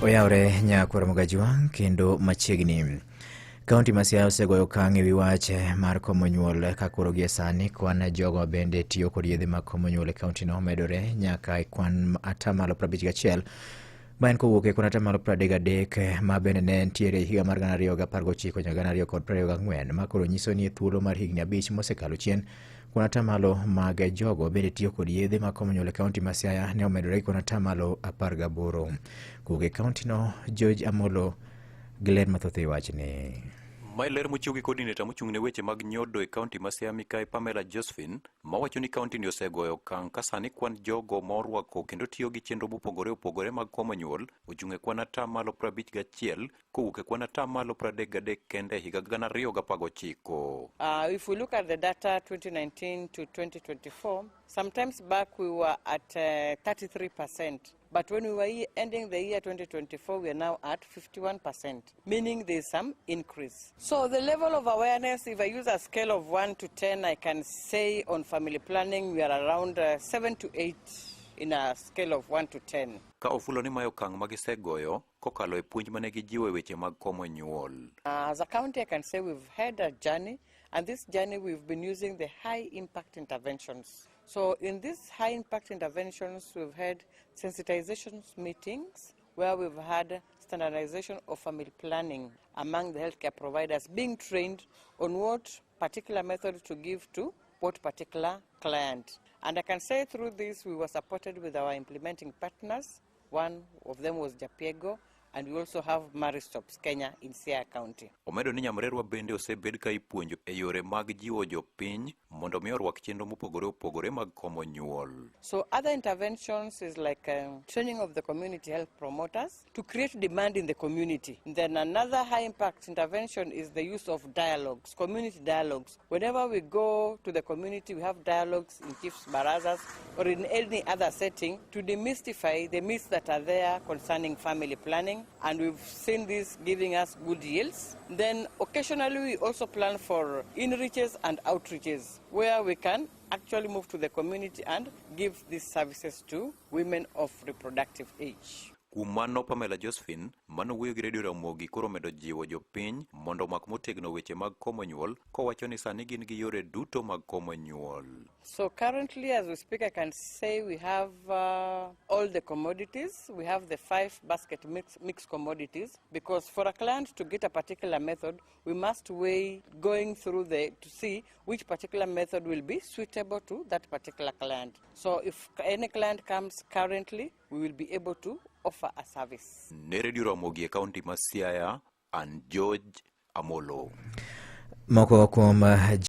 Oyaore nyakwar Mogajwang kendo machiegni. Kaonti ma Siaya osegoyo okang' ewi wach mar komonyuol ka koro gie sani kwan jogo bende tiyo kod yedhe mag komonyuol e kaonti no medore nyaka e kwan atamalo 51 ma en kowuok e kwan atamalo 33 ma bende ne ntiere higa mar 2019 nyaka 2024 ma koro nyiso ni e thuolo mar higni 5 mosekalo chien kwan atamalo mag jogo bende tiyo kod yedhe mag komonyuol e kaonti ma Siaya ne omedore e kwan atamalo 18. Kowuok e kaonti no, George Amolo giler mathoth e wachni. Mae ler mochiw gi coordinator mochung' ne weche mag nyodo e kaonti ma Siaya Mikae Pamela Josephine mawacho ni kaonti ni osegoyo okang' ka sani kwan jogo ma orwako kendo tiyo gi chenro mopogore opogore mag komonyuol ochung' e kwan atamalo 51 kowuok e kwan atamalo 33 kende e higa 2019. If we look at the data 2019 to 2024, sometimes back we were at 33%. But when we were ending the year 2024, we are now at 51%, meaning there's some increase. So the level of awareness, if I use a scale of 1 to 10, I can say on family planning, we are around 7 to 8 in a scale of 1 to 10. Ka ofulo ni mayo okang' magisegoyo kokalo e puonj mane gijiwo e weche mag komonyuol. As a county, I can say we've had a journey, and this journey we've been using the high impact interventions. So in these high impact interventions, we've had sensitization meetings where we've had standardization of family planning among the healthcare providers being trained on what particular method to give to what particular client. And I can say through this, we were supported with our implementing partners. One of them was Japiego, and we also have Maristops Kenya in Siaya County. Omedo ni nyamrerwa bende osebed ka ipuonjo e yore mag jiwo jopiny mondo mi orwak chenro mopogore opogore mag komonyuol. So other interventions is like training of the community health promoters to create demand in the community. Then another high impact intervention is the use of dialogues, community dialogues. Whenever we go to the community, we have dialogues in chiefs barazas or in any other setting to demystify the myths that are there concerning family planning. And we've seen this giving us good yields. Then occasionally we also plan for in-reaches and outreaches where we can actually move to the community and give these services to women of reproductive age. Kuom mano, Pamela Josephine mano wuoyo gi Radio Ramogi koro medo jiwo jopiny mondo mak motegno weche mag komonyuol kowacho ni sani gin gi yore duto mag komonyuol. So currently, as we speak, I can say we have all the commodities. We have the 5 basket mix commodities, because for a client to get a particular method, we must weigh going through to see which particular method will be suitable to that particular client. So if any client comes currently, we will be able to offer a service. Ne Radio Ramogi e kaunti ma Siaya, and George Amolo. Moko kuom